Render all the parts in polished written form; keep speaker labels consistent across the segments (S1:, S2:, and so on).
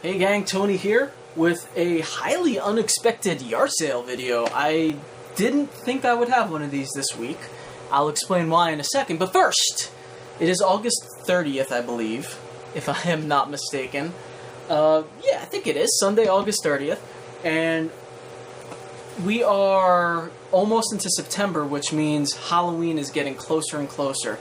S1: Hey gang, Tony here with a highly unexpected yard sale video. I didn't think I would have one of these this week. I'll explain why in a second, but first, it is August 30th, I believe, if I am not mistaken. Yeah, I think it is, Sunday, August 30th, and we are almost into September, which means Halloween is getting closer and closer.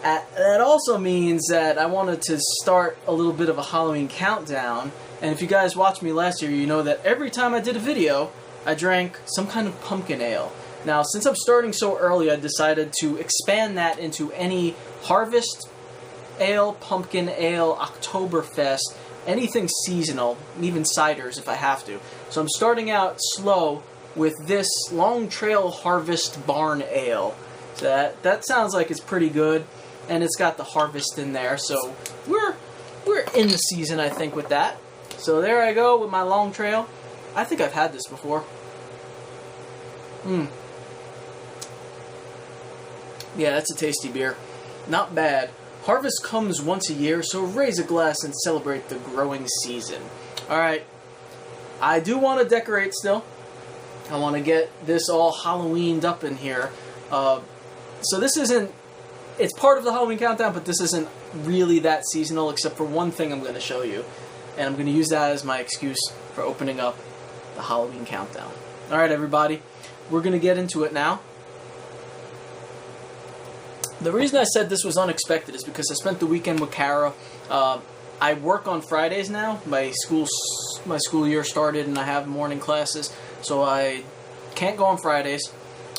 S1: That also means that I wanted to start a little bit of a Halloween countdown, and if you guys watched me last year, you know that every time I did a video, I drank some kind of pumpkin ale. Now, since I'm starting so early, I decided to expand that into any Harvest Ale, Pumpkin Ale, Oktoberfest, anything seasonal, even ciders if I have to. So I'm starting out slow with this Long Trail Harvest Barn Ale. So that sounds like it's pretty good. And it's got the harvest in there, so we're in the season, I think, with that. So there I go with my Long Trail. I think I've had this before. Yeah, that's a tasty beer. Not bad. Harvest comes once a year, so raise a glass and celebrate the growing season. Alright, I do want to decorate still. I want to get this all Halloweened up in here. So this isn't... It's part of the Halloween countdown, but this isn't really that seasonal, except for one thing I'm going to show you. And I'm going to use that as my excuse for opening up the Halloween countdown. Alright, everybody. We're going to get into it now. The reason I said this was unexpected is because I spent the weekend with Kara. I work on Fridays now. My school year started, and I have morning classes, so I can't go on Fridays.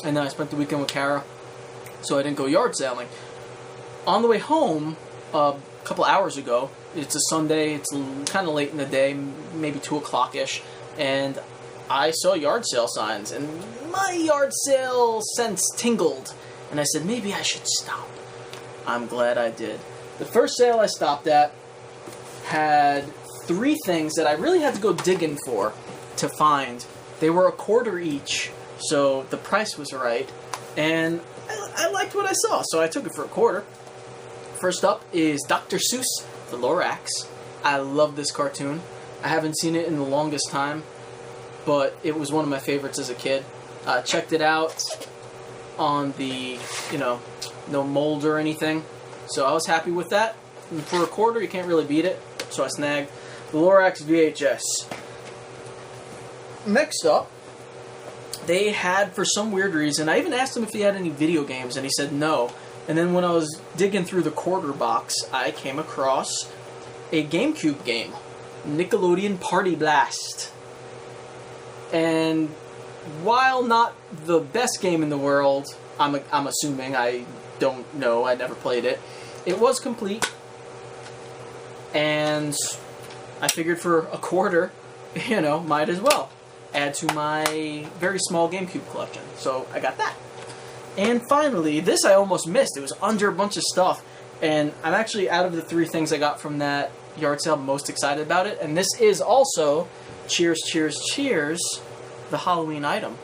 S1: And then I spent the weekend with Kara, so I didn't go yard selling. On the way home, a couple hours ago, it's a Sunday, it's kind of late in the day, maybe 2 o'clock-ish, and I saw yard sale signs, and my yard sale sense tingled, and I said, maybe I should stop. I'm glad I did. The first sale I stopped at had 3 things that I really had to go digging for to find. They were a quarter each, so the price was right, and I liked what I saw, so I took it for a quarter. First up is Dr. Seuss, The Lorax. I love this cartoon. I haven't seen it in the longest time, but it was one of my favorites as a kid. Checked it out on the, no mold or anything, so I was happy with that. And for a quarter, you can't really beat it, so I snagged The Lorax VHS. Next up, they had, for some weird reason, I even asked him if he had any video games, and he said no. And then when I was digging through the quarter box, I came across a GameCube game, Nickelodeon Party Blast. And while not the best game in the world, I'm assuming, I don't know, I never played it, it was complete. And I figured for a quarter, might as well add to my very small GameCube collection. So I got that. And finally, this I almost missed. It was under a bunch of stuff. And I'm actually, out of the 3 things I got from that yard sale, most excited about it. And this is also, cheers, cheers, cheers, the Halloween item.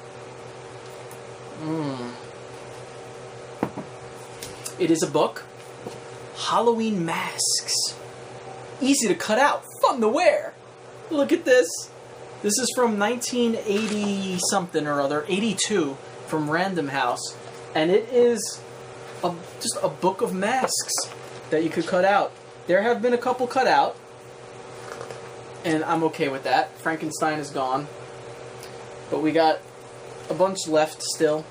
S1: It is a book. Halloween Masks. Easy to cut out. Fun to wear. Look at this. This is from 1980-something or other, 82, from Random House. And it is just a book of masks that you could cut out. There have been a couple cut out, and I'm okay with that. Frankenstein is gone. But we got a bunch left still.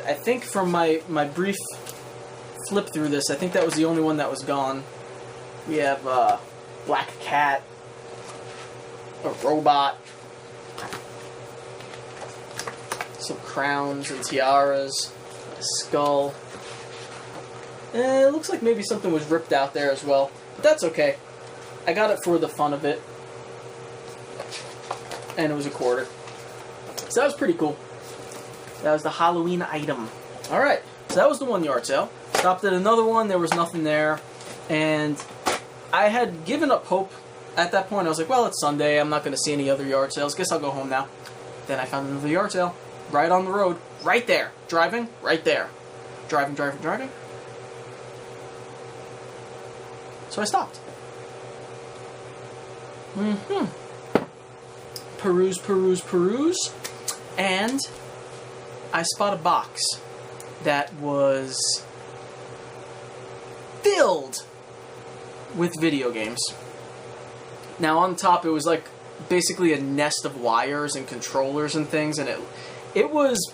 S1: I think from my brief flip through this, I think that was the only one that was gone. We have Black Cat, a robot, some crowns and tiaras, a skull. It looks like maybe something was ripped out there as well, but that's okay. I got it for the fun of it, and it was a quarter. So that was pretty cool. That was the Halloween item. Alright, so that was the one yard sale. Stopped at another one, there was nothing there, and I had given up hope at that point. I was like, well, it's Sunday, I'm not going to see any other yard sales, guess I'll go home now. Then I found another yard sale, right on the road, right there. Driving, right there. Driving, driving, driving. So I stopped. Peruse. And I spot a box that was filled with video games. Now on top it was like basically a nest of wires and controllers and things, and it was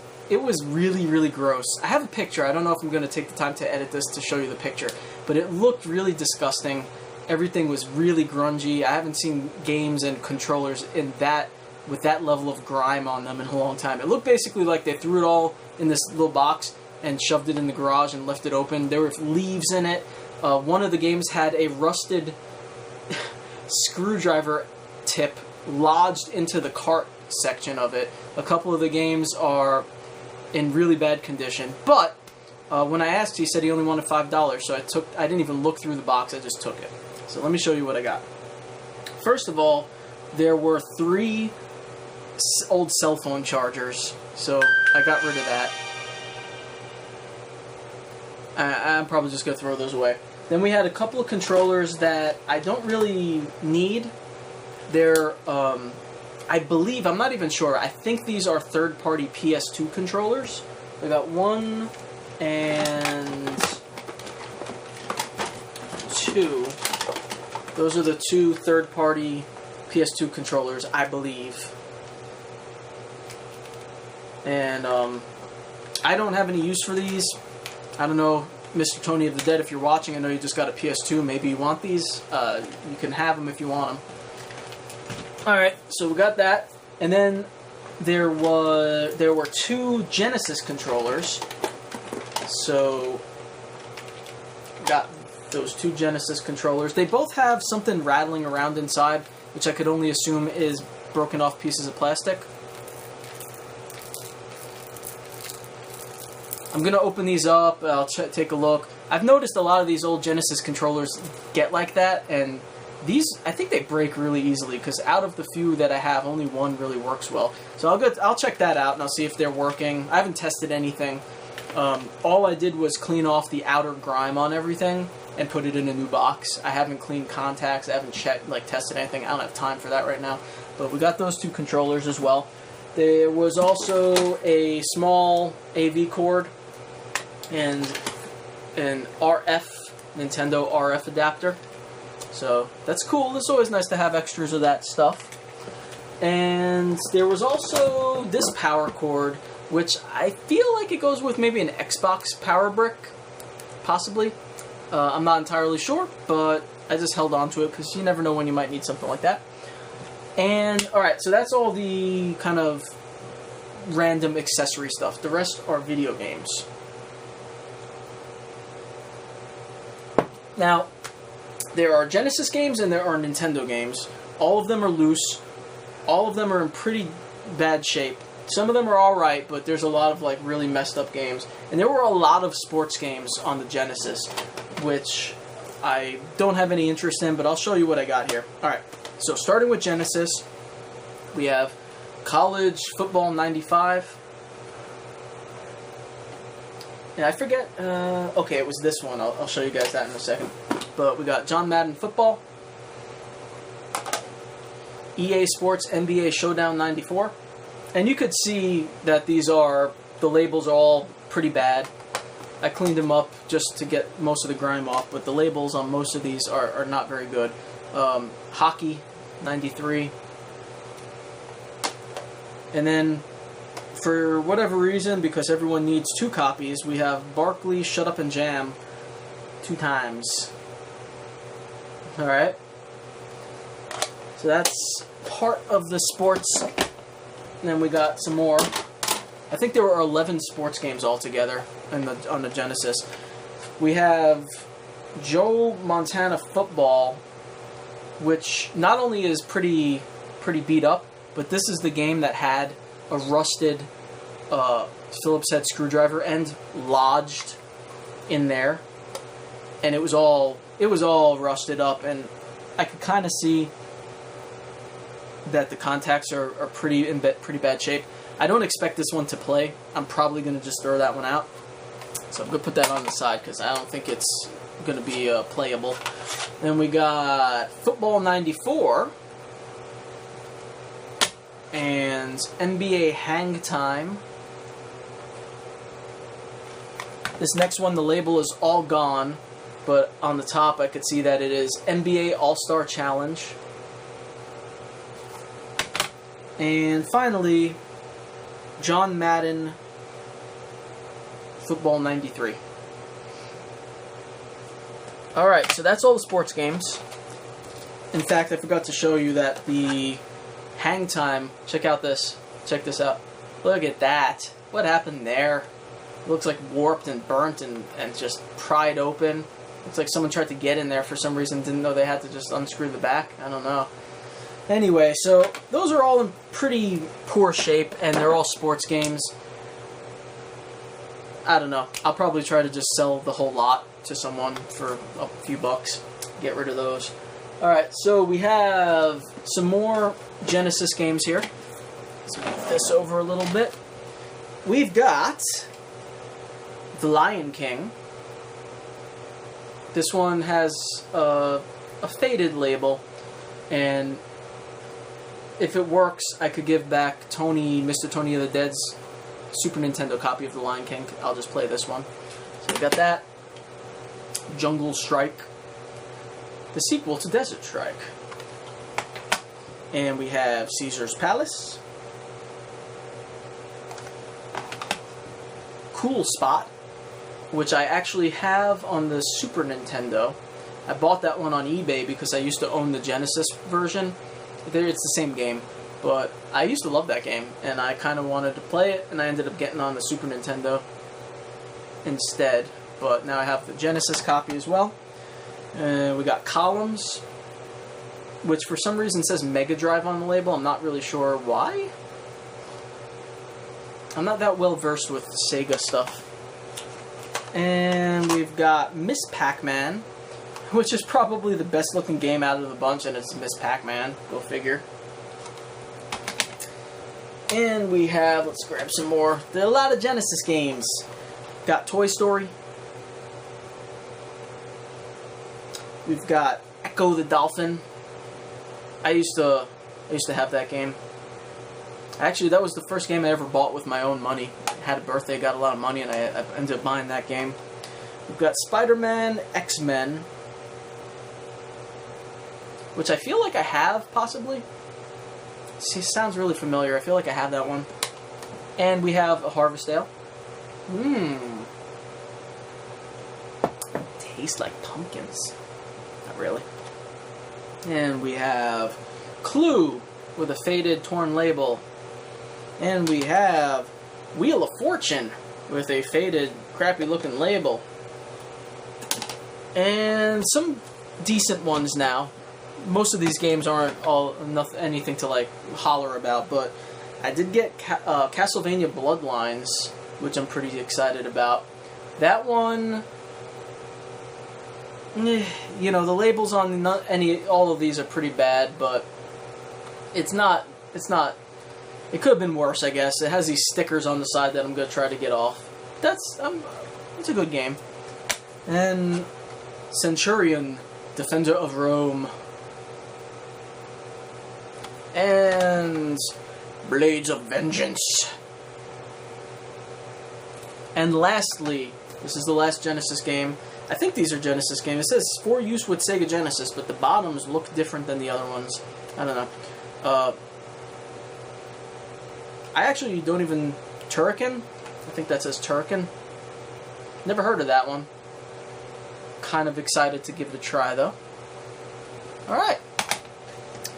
S1: really, really gross. I have a picture. I don't know if I'm going to take the time to edit this to show you the picture, but it looked really disgusting. Everything was really grungy. I haven't seen games and controllers with that level of grime on them in a long time. It looked basically like they threw it all in this little box and shoved it in the garage and left it open. There were leaves in it. One of the games had a rusted screwdriver tip lodged into the cart section of it. A couple of the games are in really bad condition, but when I asked, he said he only wanted $5, so I didn't even look through the box, I just took it. So let me show you what I got. First of all, there were 3 old cell phone chargers, so I got rid of that. I'm probably just going to throw those away. Then we had a couple of controllers that I don't really need. They're, I believe, I'm not even sure, I think these are third-party PS2 controllers. I got 1 and 2. Those are the 2 third-party PS2 controllers, I believe. And I don't have any use for these. I don't know, Mr. Tony of the Dead, if you're watching, I know you just got a PS2. Maybe you want these. You can have them if you want them. Alright, so we got that. And then there were 2 Genesis controllers. So got those 2 Genesis controllers. They both have something rattling around inside, which I could only assume is broken off pieces of plastic. I'm going to open these up, I'll take a look. I've noticed a lot of these old Genesis controllers get like that, and these, I think they break really easily, because out of the few that I have, only one really works well. So I'll check that out, and I'll see if they're working. I haven't tested anything. All I did was clean off the outer grime on everything and put it in a new box. I haven't cleaned contacts, I haven't tested anything. I don't have time for that right now. But we got those 2 controllers as well. There was also a small AV cord and an Nintendo RF adapter. So that's cool. It's always nice to have extras of that stuff. And there was also this power cord, which I feel like it goes with maybe an Xbox power brick, possibly. I'm not entirely sure, but I just held on to it because you never know when you might need something like that. And, alright, so that's all the kind of random accessory stuff. The rest are video games. Now, there are Genesis games and there are Nintendo games. All of them are loose. All of them are in pretty bad shape. Some of them are alright, but there's a lot of like really messed up games. And there were a lot of sports games on the Genesis, which I don't have any interest in, but I'll show you what I got here. Alright, so starting with Genesis, we have College Football 95. And I forget, okay, it was this one. I'll show you guys that in a second. But we got John Madden Football, EA Sports NBA Showdown 94. And you could see that the labels are all pretty bad. I cleaned them up just to get most of the grime off, but the labels on most of these are not very good. Hockey 93. And then, for whatever reason, because everyone needs 2 copies, we have Barkley Shut Up and Jam 2 times. Alright. So that's part of the sports. And then we got some more. I think there were 11 sports games altogether on the Genesis. We have Joe Montana Football, which not only is pretty beat up, but this is the game that had a rusted Phillips head screwdriver end lodged in there, and it was all rusted up, and I could kind of see that the contacts are in pretty bad shape. I don't expect this one to play. I'm probably going to just throw that one out. So I'm going to put that on the side because I don't think it's going to be playable. Then we got Football 94, and NBA Hang Time. This next one, the label is all gone, but on the top I could see that it is NBA All-Star Challenge. And finally, John Madden Football 93. Alright, so that's all the sports games. In fact, I forgot to show you that the Hang Time, check out this. Check this out. Look at that. What happened there? It looks like warped and burnt and just pried open. Looks like someone tried to get in there for some reason, didn't know they had to just unscrew the back. I don't know. Anyway, so those are all in pretty poor shape, and they're all sports games. I don't know. I'll probably try to just sell the whole lot to someone for a few bucks. Get rid of those. Alright, so we have some more Genesis games here. Let's move this over a little bit. We've got The Lion King. This one has a faded label, and if it works, I could give back Tony, Mr. Tony of the Dead's Super Nintendo copy of The Lion King. I'll just play this one. So we got that. Jungle Strike. The sequel to Desert Strike. And we have Caesar's Palace. Cool Spot, which I actually have on the Super Nintendo. I bought that one on eBay because I used to own the Genesis version. It's the same game, but I used to love that game, and I kind of wanted to play it, and I ended up getting on the Super Nintendo instead. But now I have the Genesis copy as well. We got Columns, which for some reason says Mega Drive on the label. I'm not really sure why. I'm not that well versed with Sega stuff. And we've got Miss Pac-Man, which is probably the best looking game out of the bunch, and it's Miss Pac-Man. Go figure. And we have, let's grab some more. There are a lot of Genesis games. Got Toy Story. We've got Echo the Dolphin. I used to have that game. Actually, that was the first game I ever bought with my own money. I had a birthday, got a lot of money, and I ended up buying that game. We've got Spider-Man, X-Men, which I feel like I have, possibly. See, sounds really familiar. I feel like I have that one. And we have a Harvestale. Tastes like pumpkins. Not really. And we have Clue with a faded, torn label. And we have Wheel of Fortune with a faded, crappy-looking label. And some decent ones now. Most of these games aren't anything to like holler about, but I did get Castlevania Bloodlines, which I'm pretty excited about. That one, you know, the labels on all of these are pretty bad, but it's not. It could have been worse, I guess. It has these stickers on the side that I'm going to try to get off. It's a good game. And Centurion, Defender of Rome. And Blades of Vengeance. And lastly, this is the last Genesis game. I think these are Genesis games. It says for use with Sega Genesis, but the bottoms look different than the other ones. I don't know. I actually don't even... Turrican? I think that says Turrican. Never heard of that one. Kind of excited to give it a try, though. Alright.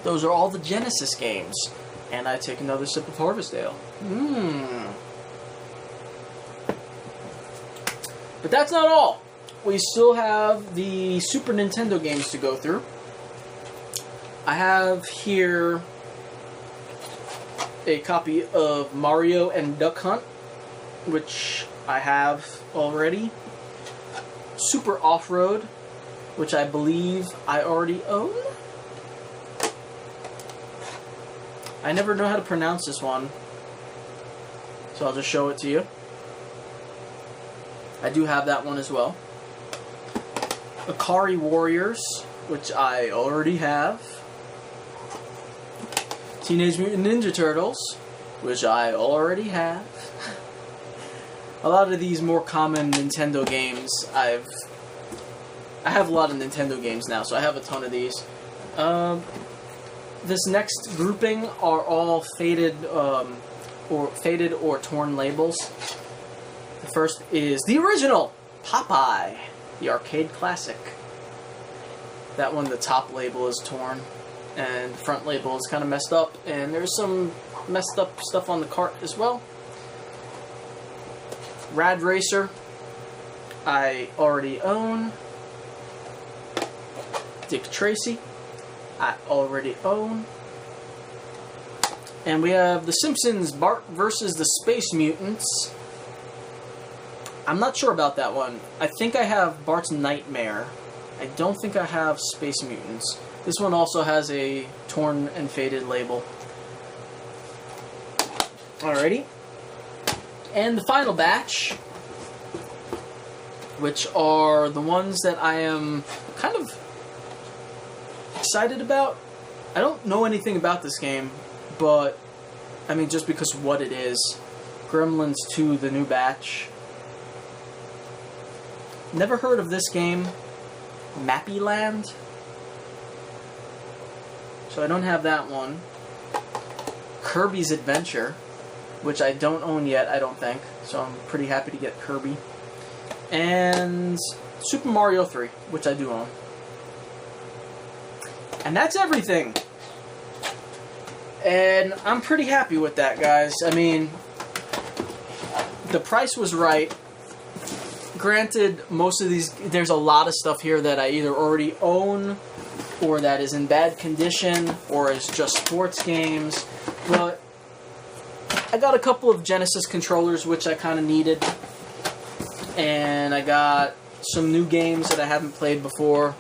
S1: Those are all the Genesis games. And I take another sip of Harvestale. But that's not all. We still have the Super Nintendo games to go through. I have here a copy of Mario and Duck Hunt, which I have already. Super Off-Road, which I believe I already own. I never know how to pronounce this one, so I'll just show it to you. I do have that one as well. Ikari Warriors, which I already have. Teenage Mutant Ninja Turtles, which I already have. A lot of these more common Nintendo games, I have a lot of Nintendo games now, so I have a ton of these. This next grouping are all faded or torn labels. The first is the original Popeye, the arcade classic. That one, the top label is torn, and the front label is kind of messed up, and there's some messed up stuff on the cart as well. Rad Racer, I already own. Dick Tracy, I already own. And we have The Simpsons, Bart versus the Space Mutants. I'm not sure about that one. I think I have Bart's Nightmare. I don't think I have Space Mutants. This one also has a torn and faded label. Alrighty. And the final batch, which are the ones that I am kind of excited about. I don't know anything about this game, but I mean, just because of what it is. Gremlins 2, the new batch. Never heard of this game. Mappy Land. So I don't have that one. Kirby's Adventure, which I don't own yet, I don't think. So I'm pretty happy to get Kirby. And Super Mario 3, which I do own. And that's everything. And I'm pretty happy with that, guys. I mean, the price was right. Granted, most of these, there's a lot of stuff here that I either already own, or that is in bad condition, or is just sports games. But I got a couple of Genesis controllers, which I kind of needed. And I got some new games that I haven't played before.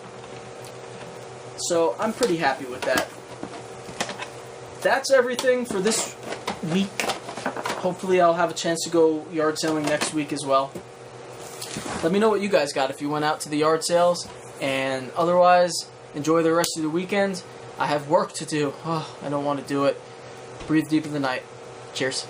S1: So I'm pretty happy with that. That's everything for this week. Hopefully I'll have a chance to go yard selling next week as well. Let me know what you guys got if you went out to the yard sales. And otherwise, enjoy the rest of the weekend. I have work to do. Oh, I don't want to do it. Breathe deep in the night. Cheers.